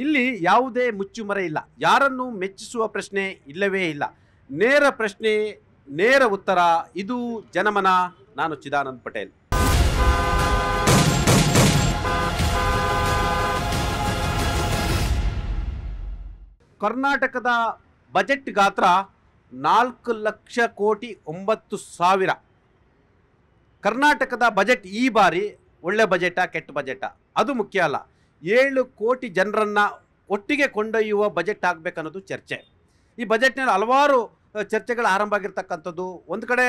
ಇಲ್ಲಿ ಯಾವುದೇ ಮುಚ್ಚುಮರೆ ಇಲ್ಲ, ಯಾರನ್ನು ಮೆಚ್ಚಿಸುವ ಪ್ರಶ್ನೆ ಇಲ್ಲವೇ ಇಲ್ಲ. ನೇರ ಪ್ರಶ್ನೆ, ನೇರ ಉತ್ತರ. ಇದು ಜನಮನ. ನಾನು ಚಿದಾನಂದ್ ಪಟೇಲ್. ಕರ್ನಾಟಕದ ಬಜೆಟ್ ಗಾತ್ರ 4,09,00,000. ಕರ್ನಾಟಕದ ಬಜೆಟ್ ಈ ಬಾರಿ ಒಳ್ಳೆ ಬಜೆಟಾ ಕೆಟ್ಟ ಬಜೆಟಾ ಅದು ಮುಖ್ಯ ಅಲ್ಲ. 7 ಕೋಟಿ ಜನರನ್ನು ಒಟ್ಟಿಗೆ ಕೊಂಡೊಯ್ಯುವ ಬಜೆಟ್ ಆಗಬೇಕನ್ನೋದು ಚರ್ಚೆ. ಈ ಬಜೆಟ್ನಲ್ಲಿ ಹಲವಾರು ಚರ್ಚೆಗಳು ಆರಂಭ ಆಗಿರ್ತಕ್ಕಂಥದ್ದು. ಒಂದು ಕಡೆ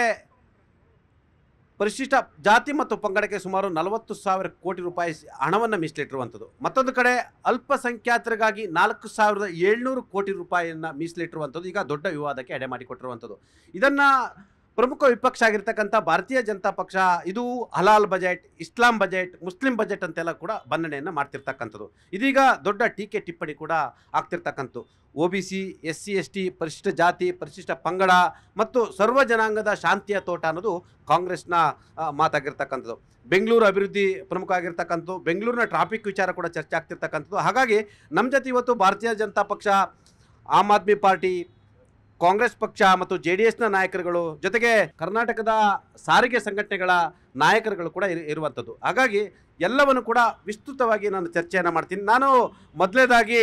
ಪರಿಶಿಷ್ಟ ಜಾತಿ ಮತ್ತು ಪಂಗಡಕ್ಕೆ ಸುಮಾರು 40,000 ಕೋಟಿ ರೂಪಾಯಿ ಹಣವನ್ನು ಮೀಸಲಿಟ್ಟಿರುವಂಥದ್ದು. ಮತ್ತೊಂದು ಕಡೆ ಅಲ್ಪಸಂಖ್ಯಾತರಿಗಾಗಿ 4,700 ಕೋಟಿ ರೂಪಾಯಿಯನ್ನು ಮೀಸಲಿಟ್ಟಿರುವಂಥದ್ದು ಈಗ ದೊಡ್ಡ ವಿವಾದಕ್ಕೆ ಎಡೆ ಮಾಡಿಕೊಟ್ಟಿರುವಂಥದ್ದು. ಇದನ್ನು ಪ್ರಮುಖ ವಿಪಕ್ಷ ಆಗಿರ್ತಕ್ಕಂಥ ಭಾರತೀಯ ಜನತಾ ಪಕ್ಷ ಇದು ಹಲಾಲ್ ಬಜೆಟ್, ಇಸ್ಲಾಂ ಬಜೆಟ್, ಮುಸ್ಲಿಂ ಬಜೆಟ್ ಅಂತೆಲ್ಲ ಕೂಡ ಬಣ್ಣನೆಯನ್ನು ಮಾಡ್ತಿರ್ತಕ್ಕಂಥದ್ದು. ಇದೀಗ ದೊಡ್ಡ ಟೀಕೆ ಟಿಪ್ಪಣಿ ಕೂಡ ಆಗ್ತಿರ್ತಕ್ಕಂಥದ್ದು. OBC, SC, ST, ಪರಿಶಿಷ್ಟ ಜಾತಿ, ಪರಿಶಿಷ್ಟ ಪಂಗಡ ಮತ್ತು ಸರ್ವ ಜನಾಂಗದ ಶಾಂತಿಯ ತೋಟ ಅನ್ನೋದು ಕಾಂಗ್ರೆಸ್ನ ಮಾತಾಗಿರ್ತಕ್ಕಂಥದ್ದು. ಬೆಂಗಳೂರು ಅಭಿವೃದ್ಧಿ ಪ್ರಮುಖ ಆಗಿರ್ತಕ್ಕಂಥದ್ದು. ಬೆಂಗಳೂರಿನ ಟ್ರಾಫಿಕ್ ವಿಚಾರ ಕೂಡ ಚರ್ಚೆ ಆಗ್ತಿರ್ತಕ್ಕಂಥದ್ದು. ಹಾಗಾಗಿ ನಮ್ಮ ಜೊತೆ ಇವತ್ತು ಭಾರತೀಯ ಜನತಾ ಪಕ್ಷ, ಆಮ್ ಆದ್ಮಿ ಪಾರ್ಟಿ, ಕಾಂಗ್ರೆಸ್ ಪಕ್ಷ ಮತ್ತು JDSನ ನಾಯಕರುಗಳು ಜೊತೆಗೆ ಕರ್ನಾಟಕದ ಸಾರಿಗೆ ಸಂಘಟನೆಗಳ ನಾಯಕರುಗಳು ಕೂಡ ಇರುವಂಥದ್ದು. ಹಾಗಾಗಿ ಎಲ್ಲವನ್ನು ಕೂಡ ವಿಸ್ತೃತವಾಗಿ ನಾನು ಚರ್ಚೆಯನ್ನು ಮಾಡ್ತೀನಿ. ನಾನು ಮೊದಲನೇದಾಗಿ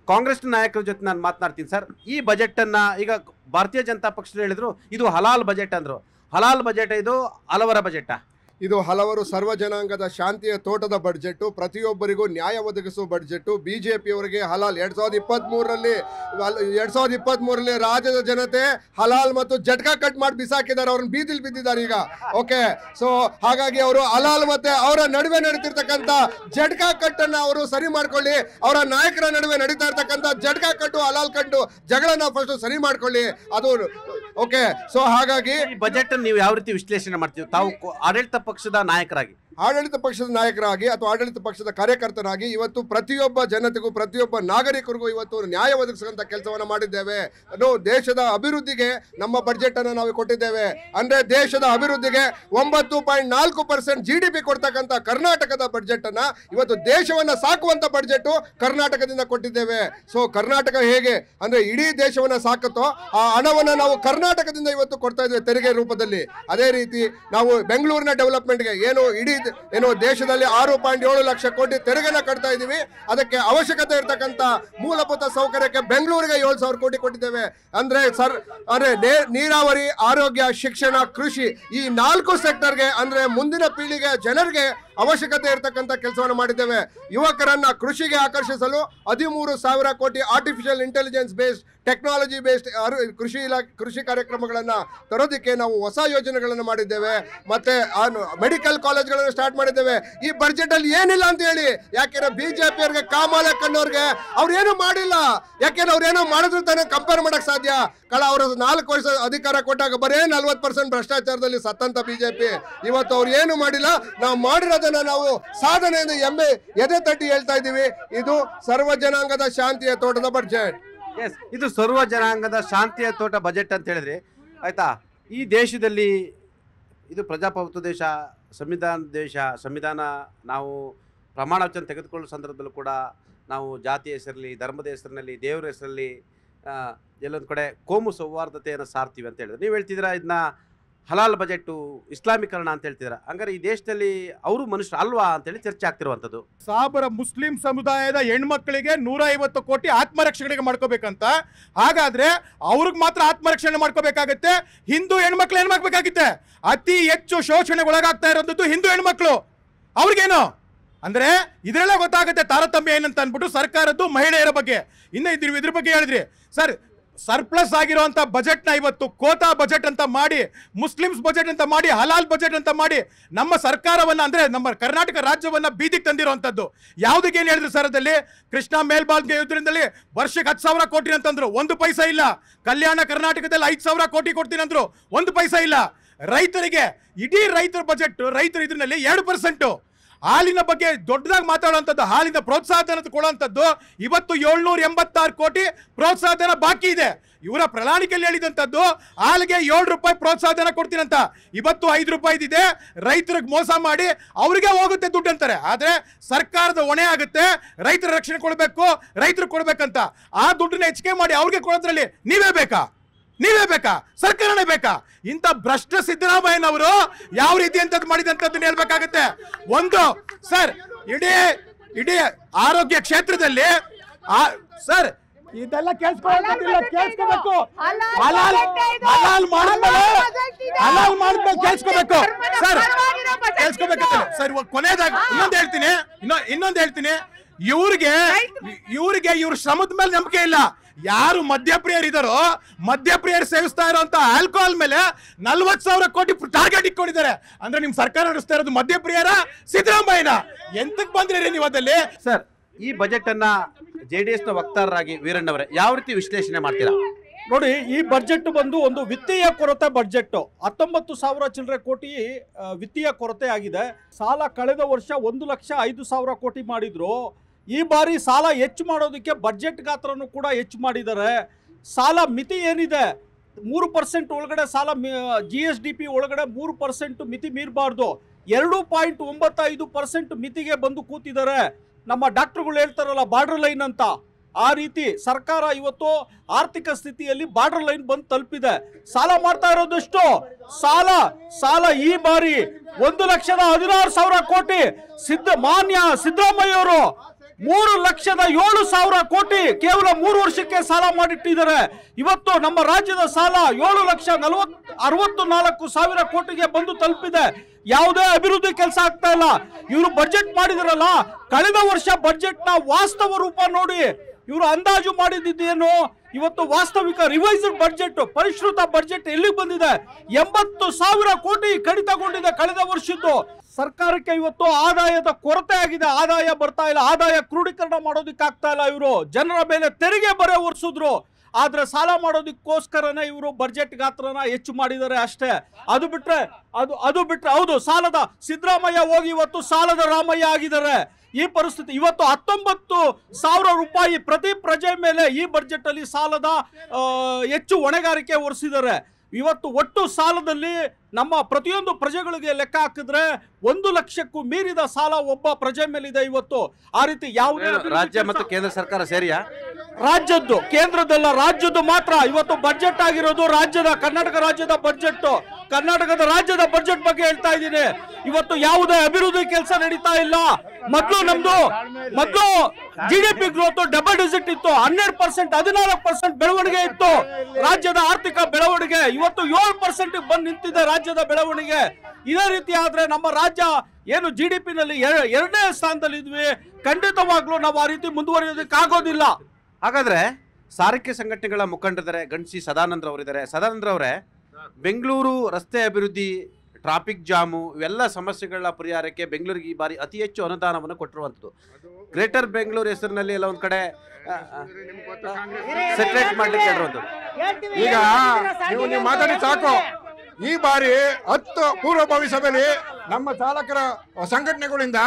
ಕಾಂಗ್ರೆಸ್ನ ನಾಯಕರ ಜೊತೆ ನಾನು ಮಾತನಾಡ್ತೀನಿ. ಸರ್, ಈ ಬಜೆಟನ್ನು ಈಗ ಭಾರತೀಯ ಜನತಾ ಪಕ್ಷ ಹೇಳಿದ್ರು ಇದು ಹಲಾಲ್ ಬಜೆಟ್ ಅಂದರು. ಹಲಾಲ್ ಬಜೆಟ್ ಇದು ಹಲವರ ಬಜೆಟಾ? ಇದು ಹಲವರು ಸರ್ವ ಜನಾಂಗದ ಶಾಂತಿಯ ತೋಟದ ಬಡ್ಜೆಟ್ಟು, ಪ್ರತಿಯೊಬ್ಬರಿಗೂ ನ್ಯಾಯ ಒದಗಿಸುವ ಬಡ್ಜೆಟ್ಟು. BJPಯವರಿಗೆ ಹಲಾಲ್ 2023ರಲ್ಲಿ ರಾಜ್ಯದ ಜನತೆ ಹಲಾಲ್ ಮತ್ತು ಜಟ್ಕಾ ಕಟ್ ಮಾಡಿ ಬಿಸಾಕಿದ್ದಾರೆ, ಅವ್ರನ್ನ ಬೀದಿಲ್ ಬಿದ್ದಿದ್ದಾರೆ ಈಗ. ಓಕೆ, ಸೊ ಹಾಗಾಗಿ ಅವರು ಹಲಾಲ್ ಮತ್ತೆ ಅವರ ನಡುವೆ ನಡೀತಿರ್ತಕ್ಕಂಥ ಜಟ್ಕಾ ಕಟ್ಟನ್ನು ಅವರು ಸರಿ ಮಾಡ್ಕೊಳ್ಳಿ. ಅವರ ನಾಯಕರ ನಡುವೆ ನಡೀತಾ ಇರ್ತಕ್ಕಂಥ ಜಟ್ಕಾ ಕಟ್ಟು ಹಲಾಲ್ ಕಟ್ಟು ಜಗಳನ್ನ ಫಸ್ಟ್ ಸರಿ ಮಾಡ್ಕೊಳ್ಳಿ. ಅದು ಓಕೆ. ಸೊ ಹಾಗಾಗಿ ಈ ಬಜೆಟ್ ನೀವು ಯಾವ ರೀತಿ ವಿಶ್ಲೇಷಣೆ ಮಾಡ್ತೀವಿ ತಾವು ಆಡಳಿತ ಪಕ್ಷದ ನಾಯಕರಾಗಿ? ಆಡಳಿತ ಪಕ್ಷದ ನಾಯಕರಾಗಿ ಅಥವಾ ಆಡಳಿತ ಪಕ್ಷದ ಕಾರ್ಯಕರ್ತರಾಗಿ ಇವತ್ತು ಪ್ರತಿಯೊಬ್ಬ ಜನತೆಗೂ, ಪ್ರತಿಯೊಬ್ಬ ನಾಗರಿಕರಿಗೂ ಇವತ್ತು ನ್ಯಾಯ ಒದಗಿಸುವಂತ ಕೆಲಸವನ್ನು ಮಾಡಿದ್ದೇವೆ. ದೇಶದ ಅಭಿವೃದ್ಧಿಗೆ ನಮ್ಮ ಬಡ್ಜೆಟ್ ಅನ್ನು ನಾವು ಕೊಟ್ಟಿದ್ದೇವೆ. ಅಂದ್ರೆ ದೇಶದ ಅಭಿವೃದ್ಧಿಗೆ 9.4% GDP ಕೊಡ್ತಕ್ಕಂಥ ಕರ್ನಾಟಕದ ಬಡ್ಜೆಟ್ ಅನ್ನ ಇವತ್ತು ದೇಶವನ್ನ ಸಾಕುವಂತ ಬಡ್ಜೆಟ್ ಕರ್ನಾಟಕದಿಂದ ಕೊಟ್ಟಿದ್ದೇವೆ. ಸೊ ಕರ್ನಾಟಕ ಹೇಗೆ ಅಂದ್ರೆ ಇಡೀ ದೇಶವನ್ನ ಸಾಕುತ್ತೋ ಆ ಹಣವನ್ನ ನಾವು ಕರ್ನಾಟಕದಿಂದ ಇವತ್ತು ಕೊಡ್ತಾ ಇದ್ದೇವೆ ತೆರಿಗೆ ರೂಪದಲ್ಲಿ. ಅದೇ ರೀತಿ ನಾವು ಬೆಂಗಳೂರಿನ ಡೆವಲಪ್ಮೆಂಟ್ಗೆ ಏನು ದೇಶದಲ್ಲಿ 6.7 ಲಕ್ಷ ಕೋಟಿ ತೆರಿಗೆನ ಕಟ್ತಾ ಇದ್ದೀವಿ. ಅದಕ್ಕೆ ಅವಶ್ಯಕತೆ ಇರತಕ್ಕಂತ ಮೂಲಭೂತ ಸೌಕರ್ಯಕ್ಕೆ ಬೆಂಗಳೂರಿಗೆ 7,000 ಕೋಟಿ ಕೊಟ್ಟಿದ್ದೇವೆ. ಅಂದ್ರೆ ನೀರಾವರಿ, ಆರೋಗ್ಯ, ಶಿಕ್ಷಣ, ಕೃಷಿ ಈ 4 ಸೆಕ್ಟರ್ಗೆ ಅಂದ್ರೆ ಮುಂದಿನ ಪೀಳಿಗೆ ಜನರಿಗೆ ಅವಶ್ಯಕತೆ ಇರತಕ್ಕಂತ ಕೆಲಸವನ್ನು ಮಾಡಿದ್ದೇವೆ. ಯುವಕರನ್ನ ಕೃಷಿಗೆ ಆಕರ್ಷಿಸಲು 13,000 ಕೋಟಿ artificial intelligence based, technology based ಕೃಷಿ ಕಾರ್ಯಕ್ರಮಗಳನ್ನ ತರೋದಕ್ಕೆ ನಾವು ಹೊಸ ಯೋಜನೆಗಳನ್ನು ಮಾಡಿದ್ದೇವೆ. ಮತ್ತೆ ಮೆಡಿಕಲ್ ಕಾಲೇಜ್ಗಳನ್ನು ಸ್ಟಾರ್ಟ್ ಮಾಡಿದ್ದೇವೆ. ಈ ಬಡ್ಜೆಟ್ ಅಲ್ಲಿ ಏನಿಲ್ಲ ಅಂತ ಹೇಳಿ, ಯಾಕೆಂದ್ರೆ BJP ಅವರಿಗೆ ಕಾಮಾಲೆ ಕಣ್ಣವ್ರಿಗೆ ಅವ್ರು ಏನು ಮಾಡಿಲ್ಲ. ಯಾಕೆಂದ್ರೆ ಅವ್ರು ಏನೋ ಮಾಡಿದ್ರು ತಾನೇ ಕಂಪೇರ್ ಮಾಡಕ್ ಸಾಧ್ಯ. ಅವ್ರ 4 ವರ್ಷ ಅಧಿಕಾರ ಕೊಟ್ಟಾಗ ಬರೇ 40% ಭ್ರಷ್ಟಾಚಾರದಲ್ಲಿ ಸತ್ತಂತ BJP ಇವತ್ತು ಅವ್ರು ಏನು ಮಾಡಿಲ್ಲ. ನಾವು ಮಾಡಿರೋದನ್ನ ನಾವು ಸಾಧನೆಯಿಂದ ಎದೆ ತಟ್ಟಿ ಹೇಳ್ತಾ ಇದ್ದೀವಿ. ಇದು ಸರ್ವ ಜನಾಂಗದ ಶಾಂತಿಯ ತೋಟದ ಬಡ್ಜೆಟ್. ಇದು ಸರ್ವ ಜನಾಂಗದ ಶಾಂತಿಯ ತೋಟ ಬಜೆಟ್ ಅಂತ ಹೇಳಿದ್ರೆ ಆಯ್ತಾ. ಈ ದೇಶದಲ್ಲಿ ಇದು ಪ್ರಜಾಪ್ರಭುತ್ವ ದೇಶ, ಸಂವಿಧಾನ ನಾವು ಪ್ರಮಾಣ ವಚನ ತೆಗೆದುಕೊಳ್ಳುವ ಸಂದರ್ಭದಲ್ಲೂ ಕೂಡ ನಾವು ಜಾತಿಯ ಹೆಸರಲ್ಲಿ, ಧರ್ಮದ ಹೆಸರಿನಲ್ಲಿ, ದೇವರ ಹೆಸರಲ್ಲಿ ಎಲ್ಲೊಂದು ಕಡೆ ಕೋಮು ಸೌಹಾರ್ದತೆಯನ್ನು ಸಾರ್ತೀವಿ ಅಂತ ಹೇಳಿದ್ರೆ, ನೀವು ಹೇಳ್ತಿದ್ದೀರಾ ಇದನ್ನ ಹಲಾಲ್ ಬಜೆಟ್ಟು, ಇಸ್ಲಾಮೀಕರಣ ಅಂತ ಹೇಳ್ತಿದ್ದೀರಾ. ಹಂಗಾರೆ ಈ ದೇಶದಲ್ಲಿ ಅವರು ಮನುಷ್ಯರು ಅಲ್ವಾ ಅಂತೇಳಿ ಚರ್ಚೆ ಆಗ್ತಿರುವಂಥದ್ದು. ಸಾಬರ ಮುಸ್ಲಿಂ ಸಮುದಾಯದ ಹೆಣ್ಮಕ್ಳಿಗೆ 150 ಕೋಟಿ ಆತ್ಮರಕ್ಷಣೆಗೆ ಮಾಡ್ಕೋಬೇಕಂತ. ಹಾಗಾದ್ರೆ ಅವ್ರಿಗೆ ಮಾತ್ರ ಆತ್ಮರಕ್ಷಣೆ ಮಾಡ್ಕೋಬೇಕಾಗತ್ತೆ. ಹಿಂದೂ ಹೆಣ್ಮಕ್ಳು ಏನ್ ಮಾಡ್ಬೇಕಾಗುತ್ತೆ? ಅತಿ ಹೆಚ್ಚು ಶೋಷಣೆಗೆ ಒಳಗಾಗ್ತಾ ಇರೋದು ಹಿಂದೂ ಹೆಣ್ಮಕ್ಳು. ಅವ್ರಿಗೇನು ಅಂದ್ರೆ ಇದರಲ್ಲೇ ಗೊತ್ತಾಗುತ್ತೆ ತಾರತಮ್ಯ ಏನಂತ ಅಂದ್ಬಿಟ್ಟು ಸರ್ಕಾರದ್ದು ಮಹಿಳೆಯರ ಬಗ್ಗೆ. ಇನ್ನು ಇದ್ರ ಬಗ್ಗೆ ಹೇಳಿದ್ರಿ ಸರ್, ಸರ್ಪ್ಲಸ್ ಆಗಿರುವಂತ ಬಜೆಟ್ನ ಇವತ್ತು ಕೋತಾ ಬಜೆಟ್ ಅಂತ ಮಾಡಿ, ಮುಸ್ಲಿಮ್ಸ್ ಬಜೆಟ್ ಅಂತ ಮಾಡಿ, ಹಲಾಲ್ ಬಜೆಟ್ ಅಂತ ಮಾಡಿ ನಮ್ಮ ಸರ್ಕಾರವನ್ನ ಅಂದ್ರೆ ನಮ್ಮ ಕರ್ನಾಟಕ ರಾಜ್ಯವನ್ನ ಬೀದಿಗೆ ತಂದಿರುವಂತದ್ದು. ಯಾವುದಕ್ಕೆ ಏನು ಹೇಳಿದ್ರು ಸರ್? ಅದಲ್ಲಿ ಕೃಷ್ಣಾ ಮೇಲ್ಬಾಲ್ಗೆ ಯೋಜನೆಯಲ್ಲಿ ವರ್ಷಕ್ಕೆ 10,000 ಕೋಟಿ ಅಂತಂದ್ರು, 1 ಪೈಸಾ ಇಲ್ಲ. ಕಲ್ಯಾಣ ಕರ್ನಾಟಕದಲ್ಲಿ 5,000 ಕೋಟಿ ಕೊಡ್ತೀನಿ ಅಂದ್ರು, 1 ಪೈಸಾ ಇಲ್ಲ. ರೈತರಿಗೆ ಇಡೀ ರೈತರ ಬಜೆಟ್, ರೈತರ ಇದರಲ್ಲಿ 2%. ಹಾಲಿನ ಬಗ್ಗೆ ದೊಡ್ಡದಾಗಿ ಮಾತಾಡುವಂಥದ್ದು, ಹಾಲಿನ ಪ್ರೋತ್ಸಾಹಧನ ಕೊಡುವಂಥದ್ದು ಇವತ್ತು 786 ಕೋಟಿ ಪ್ರೋತ್ಸಾಹಧನ ಬಾಕಿ ಇದೆ. ಇವರ ಪ್ರಣಾಳಿಕೆಯಲ್ಲಿ ಹೇಳಿದಂಥದ್ದು ಹಾಲಿಗೆ 7 ರೂಪಾಯಿ ಪ್ರೋತ್ಸಾಹಧನ ಕೊಡ್ತೀನಂತ, ಇವತ್ತು 5 ರೂಪಾಯಿದಿದೆ. ರೈತರಿಗೆ ಮೋಸ ಮಾಡಿ ಅವ್ರಿಗೆ ಹೋಗುತ್ತೆ ದುಡ್ಡು ಅಂತಾರೆ. ಆದ್ರೆ ಸರ್ಕಾರದ ಹೊಣೆ ಆಗುತ್ತೆ, ರೈತರ ರಕ್ಷಣೆ ಕೊಡಬೇಕು, ರೈತರು ಕೊಡ್ಬೇಕಂತ. ಆ ದುಡ್ಡನ್ನ ಹೆಚ್ಚಿಗೆ ಮಾಡಿ ಅವ್ರಿಗೆ ಕೊಡೋದ್ರಲ್ಲಿ ನೀವೇ ಬೇಕಾ? ಸರ್ಕಾರನೇ ಬೇಕಾ? ಇಂಥ ಭ್ರಷ್ಟ ಸಿದ್ದರಾಮಯ್ಯನವರು ಯಾವ ರೀತಿ ಅಂತದ್ದು ಮಾಡಿದಂಥದ್ದನ್ನ ಹೇಳ್ಬೇಕಾಗತ್ತೆ. ಒಂದು ಸರ್, ಇಡೀ ಆರೋಗ್ಯ ಕ್ಷೇತ್ರದಲ್ಲಿ ಸರ್ ಇದೆಲ್ಲ ಕೇಳಿಸ್ಕೋಬೇಕು. ಹಲಾಲ್ ಮಾಡಿದ್ಮೇಲೆ ಕೇಳಿಸ್ಕೋಬೇಕು ಸರ್, ಕೇಳಿಸ್ಕೋಬೇಕಂತ ಸರ್. ಕೊನೆಯದಾಗಿ ಇನ್ನೊಂದು ಹೇಳ್ತೀನಿ, ಇವ್ರಿಗೆ ಇವ್ರ ಶ್ರಮದ ಮೇಲೆ ನಂಬಿಕೆ ಇಲ್ಲ. ಯಾರು ಮದ್ಯಪ್ರಿಯರಿದ್ದಾರೋ, ಮದ್ಯಪ್ರಿಯರು ಸೇವಿಸ್ತಾ ಇರೋಂತ ಆಲ್ಕೋಹಾಲ್ ಮೇಲೆ 40,000 ಕೋಟಿ ಟಾರ್ಗೆಟ್ ಇಟ್ಕೊಂಡಿದ್ದಾರೆ. ಅಂದ್ರೆ ನಿಮ್ ಸರ್ಕಾರ ನಡೆಸ್ತಾ ಇರೋದು ಮದ್ಯಪ್ರಿಯರ ಸಿದ್ದರಾಮಯ್ಯನ? ಎಂತಕ್ ಬಂದ್ರಿ ನೀವು ಅದಲ್ಲಿ ಸರ್? ಈ ಬಜೆಟ್ ಅನ್ನ ಜೆಡಿಎಸ್ ನ ವಕ್ತಾರರಾಗಿ ವೀರಣ್ಣವರೇ ಯಾವ ರೀತಿ ವಿಶ್ಲೇಷಣೆ ಮಾಡ್ತೀರಾ? ನೋಡಿ, ಈ ಬಜೆಟ್ ಬಂದು ಒಂದು ವಿತ್ತೀಯ ಕೊರತೆ ಬಜೆಟ್. 19,000 ಚಿಲ್ಲರೆ ಕೋಟಿ ವಿತ್ತೀಯ ಕೊರತೆ ಆಗಿದೆ. ಸಾಲ ಕಳೆದ ವರ್ಷ 1,05,000 ಕೋಟಿ ಮಾಡಿದ್ರು. ಈ ಬಾರಿ ಸಾಲ ಹೆಚ್ಚು ಮಾಡೋದಕ್ಕೆ ಬಜೆಟ್ ಗಾತ್ರನೂ ಕೂಡ ಹೆಚ್ಚು ಮಾಡಿದ್ದಾರೆ. ಸಾಲ ಮಿತಿ ಏನಿದೆ 3% ಒಳಗಡೆ ಸಾಲ, GSDP ಒಳಗಡೆ 3% ಮಿತಿ ಮೀರಬಾರ್ದು. 2.95% ಮಿತಿಗೆ ಬಂದು ಕೂತಿದ್ದಾರೆ. ನಮ್ಮ ಡಾಕ್ಟರ್ಗಳು ಹೇಳ್ತಾರಲ್ಲ ಬಾರ್ಡರ್ ಲೈನ್ ಅಂತ, ಆ ರೀತಿ ಸರ್ಕಾರ ಇವತ್ತು ಆರ್ಥಿಕ ಸ್ಥಿತಿಯಲ್ಲಿ ಬಾರ್ಡರ್ ಲೈನ್ ಬಂದು ತಲುಪಿದೆ. ಸಾಲ ಮಾಡ್ತಾ ಇರೋದಷ್ಟು ಸಾಲ ಈ ಬಾರಿ 1,16,000 ಕೋಟಿ. ಮಾನ್ಯ ಸಿದ್ದರಾಮಯ್ಯ ಅವರು 3,07,000 ಕೋಟಿ ಕೇವಲ 3 ವರ್ಷಕ್ಕೆ ಸಾಲ ಮಾಡಿಟ್ಟಿದ್ದಾರೆ. ಇವತ್ತು ನಮ್ಮ ರಾಜ್ಯದ ಸಾಲ 7,64,000 ಕೋಟಿಗೆ ಬಂದು ತಲುಪಿದೆ. ಯಾವುದೇ ಅಭಿವೃದ್ಧಿ ಕೆಲಸ ಆಗ್ತಾ ಇಲ್ಲ. ಇವರು ಬಜೆಟ್ ಮಾಡಿದ್ರಲ್ಲ, ಕಳೆದ ವರ್ಷ ಬಜೆಟ್ ನ ವಾಸ್ತವ ರೂಪ ನೋಡಿ ಇವರು ಅಂದಾಜು ಮಾಡಿದ್ದೇನು, ಇವತ್ತು ವಾಸ್ತವಿಕ ರಿವೈಸ್ಡ್ ಬಜೆಟ್, ಪರಿಷ್ಕೃತ ಬಜೆಟ್ ಎಲ್ಲಿಗೆ ಬಂದಿದೆ? 80,000 ಕೋಟಿ ಕಡಿತಗೊಂಡಿದೆ ಕಳೆದ ವರ್ಷದ್ದು. ಸರ್ಕಾರಕ್ಕೆ ಇವತ್ತು ಆದಾಯದ ಕೊರತೆ ಆಗಿದೆ. ಆದಾಯ ಬರ್ತಾ ಇಲ್ಲ, ಆದಾಯ ಕ್ರೋಢೀಕರಣ ಮಾಡೋದಕ್ಕೆ ಆಗ್ತಾ ಇಲ್ಲ. ಇವರು ಜನರ ಮೇಲೆ ತೆರಿಗೆ ಬರೆ ಹೊರಿಸಿದ್ರು, ಆದ್ರೆ ಸಾಲ ಮಾಡೋದಕ್ಕೋಸ್ಕರನೇ ಇವರು ಬಜೆಟ್ ಗಾತ್ರನ ಹೆಚ್ಚು ಮಾಡಿದ್ದಾರೆ ಅಷ್ಟೇ. ಅದು ಬಿಟ್ರೆ ಹೌದು, ಸಾಲದ ಸಿದ್ದರಾಮಯ್ಯ ಹೋಗಿ ಇವತ್ತು ಸಾಲದ ರಾಮಯ್ಯ ಆಗಿದ್ದಾರೆ. ಈ ಪರಿಸ್ಥಿತಿ ಇವತ್ತು 19,000 ರೂಪಾಯಿ ಪ್ರತಿ ಪ್ರಜೆ ಮೇಲೆ ಈ ಬಜೆಟ್ ಅಲ್ಲಿ ಸಾಲದ ಹೆಚ್ಚು ಹೊಣೆಗಾರಿಕೆ ಹೊರಿಸಿದ್ದಾರೆ. ಇವತ್ತು ಒಟ್ಟು ಸಾಲದಲ್ಲಿ ನಮ್ಮ ಪ್ರತಿಯೊಂದು ಪ್ರಜೆಗಳಿಗೆ ಲೆಕ್ಕ ಹಾಕಿದ್ರೆ 1 ಲಕ್ಷಕ್ಕೂ ಮೀರಿದ ಸಾಲ ಒಬ್ಬ ಪ್ರಜೆ ಮೇಲಿದೆ ಇವತ್ತು. ಆ ರೀತಿ ಯಾವುದೇ ರಾಜ್ಯ ಮತ್ತು ಕೇಂದ್ರ ಸರ್ಕಾರ ಸೇರಿಯಾ? ರಾಜ್ಯದ್ದು, ಕೇಂದ್ರದಲ್ಲ, ರಾಜ್ಯದ್ದು ಮಾತ್ರ ಇವತ್ತು ಬಜೆಟ್ ಆಗಿರೋದು ರಾಜ್ಯದ, ಕರ್ನಾಟಕ ರಾಜ್ಯದ ಬಜೆಟ್. ಕರ್ನಾಟಕದ ರಾಜ್ಯದ ಬಜೆಟ್ ಬಗ್ಗೆ ಹೇಳ್ತಾ ಇದ್ದೀನಿ. ಇವತ್ತು ಯಾವುದೇ ಅಭಿವೃದ್ಧಿ ಕೆಲಸ ನಡೀತಾ ಇಲ್ಲ. ಮೊದಲು GDP ಗ್ರೋತ್ ಡಬಲ್ ಡಿಜಿಟ್ ಇತ್ತು, 12%, 14% ಬೆಳವಣಿಗೆ ಇತ್ತು ರಾಜ್ಯದ ಆರ್ಥಿಕ ಬೆಳವಣಿಗೆ. ಇವತ್ತು 7% ಬಂದು ನಿಂತಿದೆ ರಾಜ್ಯದ ಬೆಳವಣಿಗೆ. ಇದೇ ರೀತಿ ಆದ್ರೆ ನಮ್ಮ ರಾಜ್ಯ ಏನು GDP ನಲ್ಲಿ 2ನೇ ಸ್ಥಾನದಲ್ಲಿ ಇದ್ವಿ. ಖಂಡಿತವಾಗ್ಲೂ ನಾವು ಆ ರೀತಿ ಮುಂದುವರಿಯೋದಕ್ಕೆ ಆಗೋದಿಲ್ಲ. ಹಾಗಾದ್ರೆ ಸಾರಿಗೆ ಸಂಘಟನೆಗಳ ಮುಖಂಡರಿದ್ದಾರೆ, ಗಣಸಿ ಸದಾನಂದ್ರ ಅವರಿದ್ದಾರೆ. ಸದಾನಂದ್ರ ಅವರೇ, ಬೆಂಗಳೂರು ರಸ್ತೆ ಅಭಿವೃದ್ಧಿ, ಟ್ರಾಫಿಕ್ ಜಾಮು ಇವೆಲ್ಲ ಸಮಸ್ಯೆಗಳ ಪರಿಹಾರಕ್ಕೆ ಬೆಂಗಳೂರಿಗೆ ಈ ಬಾರಿ ಅತಿ ಹೆಚ್ಚು ಅನುದಾನವನ್ನು ಕೊಟ್ಟಿರುವಂಥದ್ದು. ಗ್ರೇಟರ್ ಬೆಂಗಳೂರು ಹೆಸರಿನಲ್ಲಿ ಎಲ್ಲ ಒಂದು ಕಡೆ ಸೆಟ್ರೇಟ್ ಮಾಡ್ಲಿಕ್ಕೆ ಹೇಳಿರುವಂಥದ್ದು. ಈಗ ನೀವು ಮಾತಾಡಿ ಸಾಕು. ಈ ಬಾರಿ 10 ಪೂರ್ವಭಾವಿ ಸಭೆಯಲ್ಲಿ ನಮ್ಮ ಚಾಲಕರ ಸಂಘಟನೆಗಳಿಂದ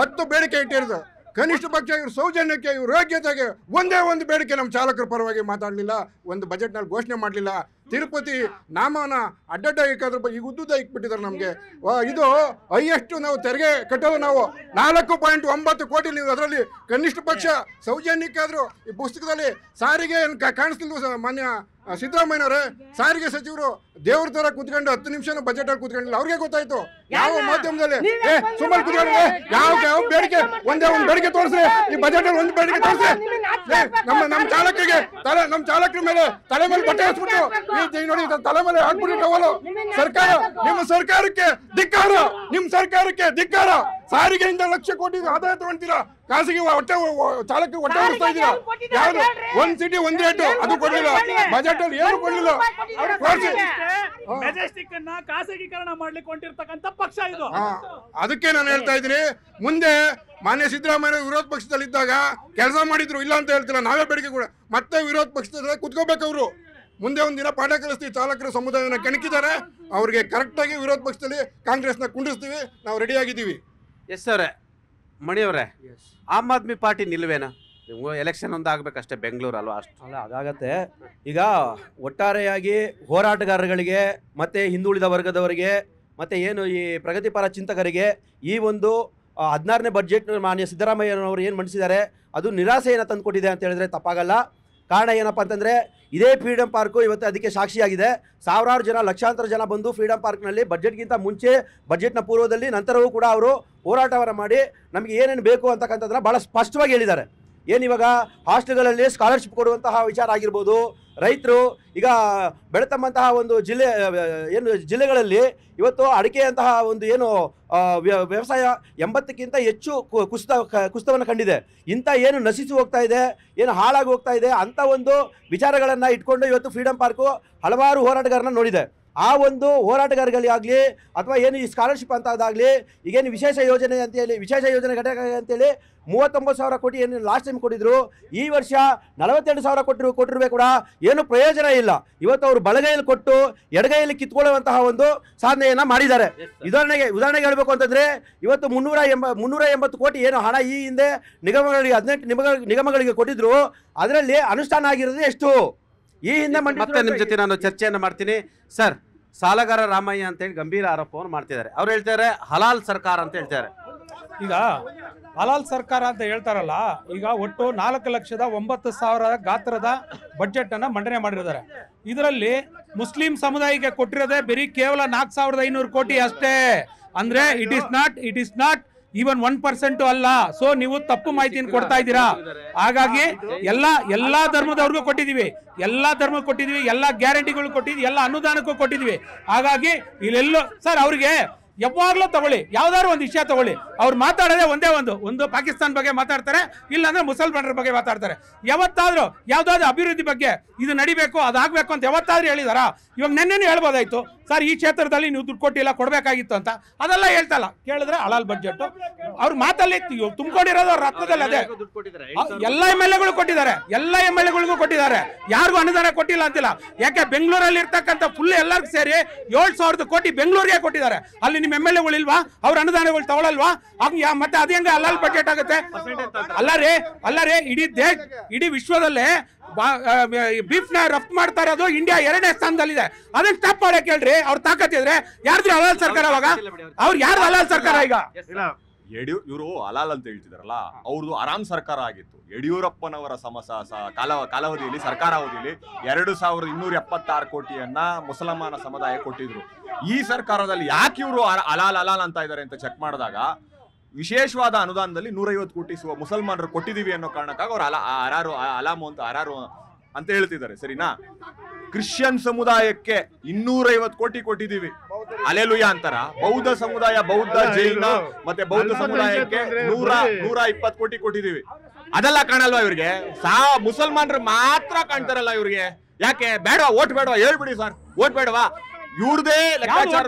10 ಬೇಡಿಕೆ ಇಟ್ಟಿರೋದು. ಕನಿಷ್ಠ ಪಕ್ಷ ಇವರು ಸೌಜನ್ಯಕ್ಕೆ, ಇವರು ಯೋಗ್ಯತೆಗೆ ಒಂದೇ ಒಂದು ಬೇಡಿಕೆ ನಮ್ಮ ಚಾಲಕರ ಪರವಾಗಿ ಮಾತಾಡಲಿಲ್ಲ, ಒಂದು ಬಜೆಟ್ನಲ್ಲಿ ಘೋಷಣೆ ಮಾಡಲಿಲ್ಲ. ತಿರುಪತಿ ನಾಮನ ಅಡ್ಡಡ್ಡ ಇಕ್ಕಾದ್ರ ಈಗ ಉದ್ದುದ್ದ ಇಕ್ಬಿಟ್ಟಿದ್ದಾರೆ ನಮಗೆ. ಇದು ಹೈಯೆಸ್ಟ್ ನಾವು ತೆರಿಗೆ ಕಟ್ಟೋದು ನಾವು 4.9 ಕೋಟಿ. ನೀವು ಅದರಲ್ಲಿ ಕನಿಷ್ಠ ಪಕ್ಷ ಸೌಜನ್ಯಕ್ಕಾದರೂ ಈ ಪುಸ್ತಕದಲ್ಲಿ ಸಾರಿಗೆ ಕಾಣಿಸ್ತಿಲ್ವ? ಮಾನ್ಯ ಸಿದ್ದರಾಮಯ್ಯನವರೇ, ಸಾರಿಗೆ ಸಚಿವರು ದೇವ್ರ ತರ ಕೂತ್ಕೊಂಡು 10 ನಿಮಿಷ ಬಜೆಟ್ ಅಲ್ಲಿ ಕೂತ್ಕೊಂಡಿಲ್ಲ. ಅವ್ರಿಗೆ ಗೊತ್ತಾಯ್ತು ಯಾವ ಮಾಧ್ಯಮದಲ್ಲಿ ಸುಮಾರು ಕೂತ್ಕೊಂಡ್ರೆ ಯಾವ ಬೇಡಿಕೆ ಒಂದೇ ಒಂದು ಬೇಡಿಕೆ ತೋರಿಸ್ರಿ, ಈ ಬಜೆಟ್ ಅಲ್ಲಿ ಒಂದು ಬೇಡಿಕೆ ತೋರಿಸ್ರಿ. ನಮ್ಮ ಚಾಲಕರ ಮೇಲೆ ತಲೆ ಮೇಲೆ ಬಟ್ಟೆ ಹಾಕ್ಬಿಟ್ಟು ನೋಡಿ ತಲೆ ಮೇಲೆ ಹಾಕ್ಬಿಟ್ಟು ಸರ್ಕಾರ, ನಿಮ್ಮ ಸರ್ಕಾರಕ್ಕೆ ಧಿಕ್ಕಾರ, ನಿಮ್ಮ ಸರ್ಕಾರಕ್ಕೆ ಧಿಕ್ಕಾರ. ಸಾರಿಗೆಯಿಂದ 1,00,000 ಕೋಟಿ ಆದಾಯ ತಗೊಂತೀರಾ, ಖಾಸಗಿ ಚಾಲಕರಿಗೆ ಹೊಟ್ಟೆ ಹೊರಿಸ್ತಾ ಇದ್ದೀರಾ. ಯಾವ್ದು ಒಂದ್ ಸಿಟಿ ಒಂದ್ ರೇಟು ಅದು ಕೊಡ್ಲಿಲ್ಲ, ಬಜೆಟ್ ಅಲ್ಲಿ ಏನು ಕೊಡ್ಲಿಲ್ಲ. ಮೆಜೆಸ್ಟಿಕ್ ಅನ್ನ ಖಾಸಗೀಕರಣ ಮಾಡ್ಲಿಕ್ಕೆ ಹೊಂಟಿರ್ತಕ್ಕಂಥ ಪಕ್ಷ ಇದು. ಅದಕ್ಕೆ ನಾನು ಹೇಳ್ತಾ ಇದ್ದೀನಿ, ಮುಂದೆ ಮಾನ್ಯ ಸಿದ್ದರಾಮಯ್ಯ ವಿರೋಧ ಪಕ್ಷದಲ್ಲಿ ಇದ್ದಾಗ ಕೆಲಸ ಮಾಡಿದ್ರು, ಇಲ್ಲ ಅಂತ ಹೇಳ್ತಿಲ್ಲ. ನಾವೇ ಬೇಡಿಕೆ ಕೂಡ ಮತ್ತೆ ವಿರೋಧ ಪಕ್ಷದಲ್ಲಿ ಕುತ್ಕೋಬೇಕು. ಅವರು ಮುಂದೆ ಒಂದಿನ ಪಾಠ ಕಲಿಸ್ತೀವಿ. ಚಾಲಕರ ಸಮುದಾಯನ ಕೆಣಕಿದ್ದಾರೆ, ಅವ್ರಿಗೆ ಕರೆಕ್ಟಾಗಿ ವಿರೋಧ ಪಕ್ಷದಲ್ಲಿ ಕಾಂಗ್ರೆಸ್ನ ಕುಂಡಿಸ್ತೀವಿ. ನಾವು ರೆಡಿ ಆಗಿದ್ದೀವಿ. ಎಸ್ ಅವರೇ, ಮಣಿಯವರೇ, ಆಮ್ ಆದ್ಮಿ ಪಾರ್ಟಿ ನಿಲ್ವೇನಾ? ನಿಮ್ಗೂ ಎಲೆಕ್ಷನ್ ಒಂದು ಆಗ್ಬೇಕಷ್ಟೇ ಬೆಂಗಳೂರು ಅಲ್ವಾ ಅಷ್ಟು ಅಲ್ಲ ಅದಾಗತ್ತೆ. ಈಗ ಒಟ್ಟಾರೆಯಾಗಿ ಹೋರಾಟಗಾರರಿಗೆ ಮತ್ತು ಹಿಂದುಳಿದ ವರ್ಗದವರಿಗೆ ಮತ್ತು ಏನು ಈ ಪ್ರಗತಿಪರ ಚಿಂತಕರಿಗೆ ಈ ಒಂದು 16ನೇ ಬಡ್ಜೆಟ್ ಮಾನ್ಯ ಸಿದ್ದರಾಮಯ್ಯನವರು ಏನು ಮಂಡಿಸಿದ್ದಾರೆ ಅದು ನಿರಾಸೆಯನ್ನು ತಂದುಕೊಟ್ಟಿದೆ ಅಂತ ಹೇಳಿದ್ರೆ ತಪ್ಪಾಗಲ್ಲ. ಕಾರಣ ಏನಪ್ಪ ಅಂತಂದರೆ ಇದೇ ಫ್ರೀಡಮ್ ಪಾರ್ಕು ಇವತ್ತು ಅದಕ್ಕೆ ಸಾಕ್ಷಿಯಾಗಿದೆ. ಸಾವಿರಾರು ಜನ ಲಕ್ಷಾಂತರ ಜನ ಬಂದು ಫ್ರೀಡಮ್ ಪಾರ್ಕ್ನಲ್ಲಿ ಬಡ್ಜೆಟ್ಗಿಂತ ಮುಂಚೆ ಬಡ್ಜೆಟ್ನ ಪೂರ್ವದಲ್ಲಿ ನಂತರವೂ ಕೂಡ ಅವರು ಹೋರಾಟವನ್ನು ಮಾಡಿ ನಮಗೆ ಏನೇನು ಬೇಕು ಅಂತಕ್ಕಂಥದ್ದನ್ನ ಭಾಳ ಸ್ಪಷ್ಟವಾಗಿ ಹೇಳಿದ್ದಾರೆ. ಏನಿವಾಗ ಹಾಸ್ಟೆಲ್ಗಳಲ್ಲಿ ಸ್ಕಾಲರ್ಶಿಪ್ ಕೊಡುವಂತಹ ವಿಚಾರ ಆಗಿರ್ಬೋದು, ರೈತರು ಈಗ ಬೆಳೆತಂಬಂತಹ ಒಂದು ಜಿಲ್ಲೆಗಳಲ್ಲಿ ಇವತ್ತು ಅಡಿಕೆಯಂತಹ ಒಂದು ಏನು ವ್ಯವಸಾಯ 80ಕ್ಕಿಂತ ಹೆಚ್ಚು ಕುಸಿತವನ್ನು ಕಂಡಿದೆ. ಇಂಥ ಏನು ನಶಿಸಿ ಹೋಗ್ತಾ ಇದೆ, ಏನು ಹಾಳಾಗಿ ಹೋಗ್ತಾ ಇದೆ ಅಂಥ ಒಂದು ವಿಚಾರಗಳನ್ನು ಇಟ್ಕೊಂಡು ಇವತ್ತು ಫ್ರೀಡಮ್ ಪಾರ್ಕು ಹಲವಾರು ಹೋರಾಟಗಾರರನ್ನ ನೋಡಿದೆ. ಆ ಒಂದು ಹೋರಾಟಗಾರಗಳಿಗಾಗಲಿ ಅಥವಾ ಏನು ಈ ಸ್ಕಾಲರ್ಶಿಪ್ ಅಂತದಾಗಲಿ ಈಗೇನು ವಿಶೇಷ ಯೋಜನೆ ಅಂತೇಳಿ ವಿಶೇಷ ಯೋಜನೆ ಘಟಕ ಅಂತೇಳಿ 39,000 ಕೋಟಿ ಏನು ಲಾಸ್ಟ್ ಟೈಮ್ ಕೊಟ್ಟಿದ್ರು, ಈ ವರ್ಷ 42,000 ಕೊಟ್ಟಿರುವೆ ಕೂಡ ಏನು ಪ್ರಯೋಜನ ಇಲ್ಲ. ಇವತ್ತು ಅವರು ಬಲಗೈಯಲ್ಲಿ ಕೊಟ್ಟು ಎಡಗೈಯಲ್ಲಿ ಕಿತ್ಕೊಳ್ಳುವಂತಹ ಒಂದು ಸಾಧನೆಯನ್ನು ಮಾಡಿದ್ದಾರೆ. ಉದಾಹರಣೆಗೆ ಹೇಳಬೇಕು ಅಂತಂದರೆ ಇವತ್ತು 380 ಕೋಟಿ ಏನು ಹಣ ಈ ಹಿಂದೆ ನಿಗಮಗಳಿಗೆ 18 ನಿಗಮಗಳಿಗೆ ಕೊಟ್ಟಿದ್ರು, ಅದರಲ್ಲಿ ಅನುಷ್ಠಾನ ಆಗಿರೋದು ಎಷ್ಟು? ಈ ಹಿಂದೆ ಮತ್ತೆ ನಿಮ್ಮ ಜೊತೆ ನಾನು ಚರ್ಚೆಯನ್ನು ಮಾಡ್ತೀನಿ. ಸರ್, ಸಾಲಗಾರ ರಾಮಯ್ಯ ಅಂತೇಳಿ ಗಂಭೀರ ಆರೋಪವನ್ನು ಮಾಡ್ತಿದ್ದಾರೆ. ಅವ್ರು ಹೇಳ್ತಾರೆ ಹಲಾಲ್ ಸರ್ಕಾರ ಅಂತ ಹೇಳ್ತಾರೆ. ಈಗ ಹಲಾಲ್ ಸರ್ಕಾರ ಅಂತ ಹೇಳ್ತಾರಲ್ಲ, ಈಗ ಒಟ್ಟು 4,09,000 ಗಾತ್ರದ ಬಜೆಟ್ ಅನ್ನ ಮಂಡನೆ ಮಾಡಿದ್ದಾರೆ. ಇದರಲ್ಲಿ ಮುಸ್ಲಿಂ ಸಮುದಾಯಕ್ಕೆ ಕೊಟ್ಟಿರೋದೇ ಬರೀ ಕೇವಲ 4,500 ಕೋಟಿ ಅಷ್ಟೇ. ಅಂದ್ರೆ ಇಟ್ ಇಸ್ ನಾಟ್ ಈವನ್ 1% ಅಲ್ಲ. ಸೊ ನೀವು ತಪ್ಪು ಮಾಹಿತಿಯನ್ನು ಕೊಡ್ತಾ ಇದ್ದೀರಾ. ಹಾಗಾಗಿ ಎಲ್ಲಾ ಧರ್ಮದವ್ರಿಗೂ ಕೊಟ್ಟಿದೀವಿ, ಎಲ್ಲಾ ಗ್ಯಾರಂಟಿಗಳು ಕೊಟ್ಟಿದ್ವಿ, ಎಲ್ಲ ಅನುದಾನಕ್ಕೂ ಕೊಟ್ಟಿದ್ವಿ. ಹಾಗಾಗಿ ಇಲ್ಲೆಲ್ಲೋ ಸರ್ ಅವ್ರಿಗೆ ಯಾವಾಗ್ಲೂ ತಗೊಳ್ಳಿ, ಯಾವ್ದಾದ್ರು ಒಂದು ವಿಷಯ ತಗೊಳ್ಳಿ, ಅವ್ರು ಮಾತಾಡೋದೇ ಒಂದು ಪಾಕಿಸ್ತಾನ ಬಗ್ಗೆ ಮಾತಾಡ್ತಾರೆ, ಇಲ್ಲಾಂದ್ರೆ ಮುಸಲ್ಮಾನರ ಬಗ್ಗೆ ಮಾತಾಡ್ತಾರೆ. ಯಾವತ್ತಾದ್ರೂ ಯಾವ್ದಾದ್ರು ಅಭಿವೃದ್ಧಿ ಬಗ್ಗೆ ಇದು ನಡಿಬೇಕು ಅದಾಗಬೇಕು ಅಂತ ಯಾವತ್ತಾದ್ರೂ ಹೇಳಿದಾರ? ಇವಾಗ ನೆನ್ನೆನೂ ಹೇಳ್ಬೋದಾಯ್ತು ಸರ್ ಈ ಕ್ಷೇತ್ರದಲ್ಲಿ ನೀವು ದುಡ್ಡು ಕೊಟ್ಟಿಲ್ಲ ಕೊಡಬೇಕಾಗಿತ್ತು ಅಂತ. ಅದೆಲ್ಲ ಹೇಳ್ತಲ್ಲ, ಕೇಳಿದ್ರೆ ಹಲಾಲ್ ಬಜೆಟ್ ಅವ್ರ ಮಾತಲ್ಲಿ ತುಂಬಿಕೊಂಡಿರೋದು ಅವ್ರ ರತ್ನದಲ್ಲಿ ಅದೇ. ಎಲ್ಲ MLAಗಳು ಕೊಟ್ಟಿದ್ದಾರೆ, ಎಲ್ಲ MLAಗಳಿಗೂ ಕೊಟ್ಟಿದ್ದಾರೆ, ಯಾರಿಗೂ ಅನುದಾನ ಕೊಟ್ಟಿಲ್ಲ ಅಂತಿಲ್ಲ. ಯಾಕೆ ಬೆಂಗಳೂರಲ್ಲಿ ಇರ್ತಕ್ಕಂಥ ಫುಲ್ ಎಲ್ಲರಿಗೂ ಸೇರಿ 7,000 ಕೋಟಿ ಬೆಂಗಳೂರಿಗೆ ಕೊಟ್ಟಿದ್ದಾರೆ. ಅಲ್ಲಿ ನಿಮ್ಮ MLAಗಳು ಇಲ್ವಾ? ಅವ್ರ ಅನುದಾನಗಳು ತಗೊಳ್ಳಲ್ವಾ? ಮತ್ತೆ ಅದೇ ಹೆಂಗ ಹಲಾಲ್ ಬಜೆಟ್ ಆಗುತ್ತೆ? ಅಲ್ಲ ರೀ ಇಡೀ ವಿಶ್ವದಲ್ಲೇ ಬೀಫ್ ನ ರಫ್ತು ಮಾಡ್ತಾ ಇರೋದು ಇಂಡಿಯಾ 2ನೇ ಸ್ಥಾನದಲ್ಲಿದೆ. ಅದನ್ನ ಸ್ಟಾಪ್ ಮಾಡಕ್ಕೆ ಹೇಳ್ರಿ. ಅವ್ರ ತಾಕತ್ತಿದ್ರೆ ಯಾರ್ದು ಹಲಾಲ್ ಸರ್ಕಾರ? ಅವಾಗ ಅವ್ರು ಯಾರ್ದು ಹಲಾಲ್ ಸರ್ಕಾರ? ಈಗ ಇವರು ಹಲಾಲ್ ಅಂತ ಹೇಳ್ತಿದಾರಲ್ಲ, ಅವ್ರದ್ದು ಆರಾಮ್ ಸರ್ಕಾರ ಆಗಿತ್ತು. ಯಡಿಯೂರಪ್ಪನವರ ಕಾಲಾವಧಿಯಲ್ಲಿ ಸರ್ಕಾರ ಅವಧಿಯಲ್ಲಿ 2,276 ಕೋಟಿಯನ್ನ ಮುಸಲ್ಮಾನ ಸಮುದಾಯ ಕೊಟ್ಟಿದ್ರು. ಈ ಸರ್ಕಾರದಲ್ಲಿ ಯಾಕೆ ಇವರು ಹಲಾಲ್ ಅಂತ ಇದ್ದಾರೆ ಅಂತ ಚೆಕ್ ಮಾಡಿದಾಗ ವಿಶೇಷವಾದ ಅನುದಾನದಲ್ಲಿ 150 ಕೋಟಿ ಮುಸಲ್ಮಾನರು ಕೊಟ್ಟಿದೀವಿ ಅನ್ನೋ ಕಾರಣಕ್ಕಾಗಿ ಅವ್ರು ಅರಾರು ಅಂತ ಹೇಳ್ತಿದ್ದಾರೆ. ಸರಿನಾ? ಕ್ರಿಶ್ಚಿಯನ್ ಸಮುದಾಯಕ್ಕೆ 250 ಕೋಟಿ ಕೊಟ್ಟಿದೀವಿ, ಅಲೆಲುಯ ಅಂತಾರ. ಬೌದ್ಧ ಸಮುದಾಯ, ಬೌದ್ಧ, ಜೈನ ಮತ್ತೆ ಬೌದ್ಧ ಸಮುದಾಯಕ್ಕೆ 120 ಕೋಟಿ ಕೊಟ್ಟಿದೀವಿ. ಅದೆಲ್ಲ ಕಾಣಲ್ವಾ ಇವ್ರಿಗೆ? ಮುಸಲ್ಮಾನರು ಮಾತ್ರ ಕಾಣ್ತಾರಲ್ಲ ಇವ್ರಿಗೆ. ಯಾಕೆ ಬೇಡವಾ? ಓಟ್ ಬೇಡವಾ? ಹೇಳ್ಬಿಡಿ ಸರ್, ಓಟ್ ಬೇಡವಾ? ಇವ್ರದೇ ಲೆಕ್ಕಾಚಾರ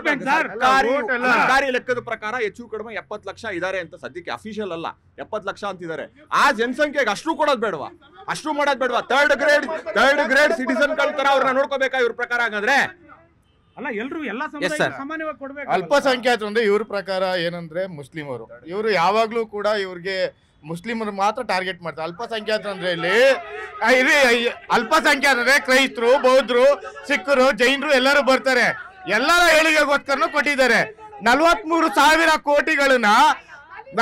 ಸರ್ಕಾರಿ ಲೆಕ್ಕದ ಪ್ರಕಾರ ಹೆಚ್ಚು ಕಡಿಮೆ 70 ಲಕ್ಷ ಇದಾರೆ ಅಂತ ಸದ್ಯಕ್ಕೆ. ಅಫಿಷಿಯಲ್ ಅಲ್ಲ, 70 ಲಕ್ಷ ಅಂತಿದ್ದಾರೆ. ಆ ಜನಸಂಖ್ಯೆಗೆ ಅಷ್ಟು ಕೊಡೋದ್ ಬೇಡವಾ? ಅಷ್ಟು ಮಾಡೋದ್ ಬೇಡವಾ? ಥರ್ಡ್ ಗ್ರೇಡ್ ಸಿಟಿಸನ್ ತರ ಅವ್ರನ್ನ ನೋಡ್ಕೋಬೇಕಾ ಇವ್ರ ಪ್ರಕಾರ? ಹಾಗಾದ್ರೆ ಅಲ್ಲ, ಎಲ್ರು ಎಲ್ಲ ಸಾಮಾನ್ಯವಾಗಿ ಕೊಡ್ಬೇಕು. ಅಲ್ಪಸಂಖ್ಯಾತರು ಅಂದ್ರೆ ಇವ್ರ ಪ್ರಕಾರ ಏನಂದ್ರೆ ಮುಸ್ಲಿಮರು, ಇವರು ಯಾವಾಗ್ಲೂ ಕೂಡ ಇವ್ರಿಗೆ ಮುಸ್ಲಿಮರು ಮಾತ್ರ ಟಾರ್ಗೆಟ್ ಮಾಡ್ತಾರೆ. ಅಲ್ಪಸಂಖ್ಯಾತರು ಅಂದ್ರೆ ಇಲ್ಲಿ ಅಲ್ಪಸಂಖ್ಯಾತರೆ ಕ್ರೈಸ್ತರು, ಬೌದ್ಧರು, ಸಿಖ್ರು, ಜೈನರು ಎಲ್ಲರೂ ಬರ್ತಾರೆ. ಎಲ್ಲರ ಏಳಿಗೆಗೋಸ್ಕರನು ಕೊಟ್ಟಿದ್ದಾರೆ. 43,000 ಕೋಟಿಗಳನ್ನ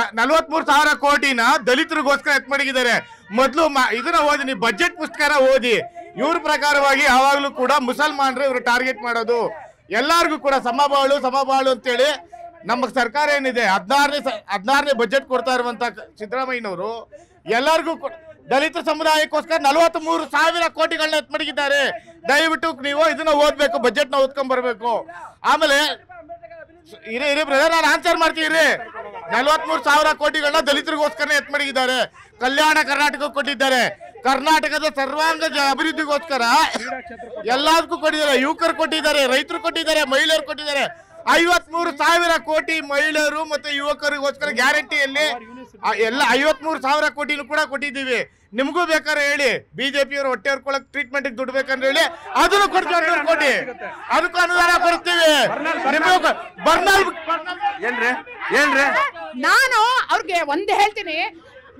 43,000 ಕೋಟಿನ ದಲಿತರಿಗೋಸ್ಕರ ಎತ್ಮಡಗಿದ್ದಾರೆ. ಮೊದಲು ಇದನ್ನ ಓದಿ, ನೀವು ಬಜೆಟ್ ಪುಸ್ತಕ ಓದಿ. ಇವ್ರ ಪ್ರಕಾರವಾಗಿ ಯಾವಾಗ್ಲೂ ಕೂಡ ಮುಸಲ್ಮಾನರು ಇವರು ಟಾರ್ಗೆಟ್ ಮಾಡೋದು. ಎಲ್ಲಾರ್ಗು ಕೂಡ ಸಮಬಾಳು ಅಂತೇಳಿ ನಮ್ಮ ಸರ್ಕಾರ ಏನಿದೆ 16ನೇ ಬಜೆಟ್ ಕೊಡ್ತಾ ಇರುವಂತ ಸಿದ್ದರಾಮಯ್ಯನವರು ಎಲ್ಲರಿಗೂ ದಲಿತ ಸಮುದಾಯಕ್ಕೋಸ್ಕರ 43,000 ಕೋಟಿಗಳನ್ನ ಎತ್ಮಡಗಿದ್ದಾರೆ. ದಯವಿಟ್ಟು ನೀವು ಇದನ್ನ ಓದ್ಬೇಕು, ಬಜೆಟ್ ನ ಓದ್ಕೊಂಡ್ ಬರ್ಬೇಕು. ಆಮೇಲೆ ಇರಿ ಬ್ರದರ್, ನಾನು ಆನ್ಸರ್ ಮಾಡ್ತೀರಿ. 43,000 ಕೋಟಿಗಳನ್ನ ದಲಿತರಿಗೋಸ್ಕರ ಎತ್ಮಡಗಿದ್ದಾರೆ. ಕಲ್ಯಾಣ ಕರ್ನಾಟಕ ಕೊಟ್ಟಿದ್ದಾರೆ. ಕರ್ನಾಟಕದ ಸರ್ವಾಂಗ ಅಭಿವೃದ್ಧಿಗೋಸ್ಕರ ಎಲ್ಲದಕ್ಕೂ ಕೊಟ್ಟಿದ್ದಾರೆ. ಯುವಕರು ಕೊಟ್ಟಿದ್ದಾರೆ, ರೈತರು ಕೊಟ್ಟಿದ್ದಾರೆ, ಮಹಿಳೆಯರು ಕೊಟ್ಟಿದ್ದಾರೆ. 53,000 ಕೋಟಿ ಮಹಿಳೆಯರು ಮತ್ತೆ ಯುವಕರಿಗೋಸ್ಕರ ಗ್ಯಾರಂಟಿಯಲ್ಲಿ ಎಲ್ಲ 53,000 ಕೋಟಿನೂ ಕೂಡ ಕೊಟ್ಟಿದ್ದೀವಿ. ನಿಮಗೂ ಬೇಕಾದ್ರೆ ಹೇಳಿ, ಬಿಜೆಪಿಯವರು ಹೊಟ್ಟೆ ಹೊರ್ಕೊಳಕ್ ಟ್ರೀಟ್ಮೆಂಟ್ ದುಡ್ಡು ಬೇಕಂದ್ರೆ ಹೇಳಿ, ಅದನ್ನು ಕೊಡ್ತೀವಿ, ಕೊಡಿ, ಅದಕ್ಕೂ ಅನುದಾನ ಕೊಡ್ತೀವಿ. ಏನ್ರಿ ನಾನು ಅವ್ರಿಗೆ ಒಂದೇ ಹೇಳ್ತೀನಿ,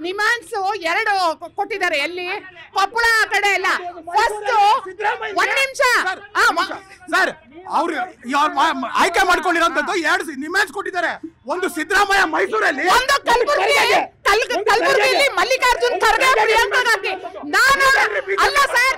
ನಿಮಾನ್ಸ್ 2 ಕೊಟ್ಟಿದ್ದಾರೆ. ಎಲ್ಲಿ? ಕೊಪ್ಪಳ ಕಡೆ ಎಲ್ಲ. ಫಸ್ಟ್ ಒಂದ್ ನಿಮಿಷ ಸರ್, ಅವ್ರು ಆಯ್ಕೆ ಮಾಡ್ಕೊಂಡಿರೋಂಥದ್ದು 2 ನಿಮ್ಯಾನ್ಸ್ ಕೊಟ್ಟಿದ್ದಾರೆ. ಒಂದು ಸಿದ್ದರಾಮಯ್ಯ ಮೈಸೂರಲ್ಲಿ, ಒಂದು ಕಲಬುರಗಿಯಲ್ಲಿ ಮಲ್ಲಿಕಾರ್ಜುನ್ ಖರ್ಗೆ, ಪ್ರಿಯಾಂಕಾ ಗಾಂಧಿ. ನಾನು ಅಲ್ಲ ಸರ್,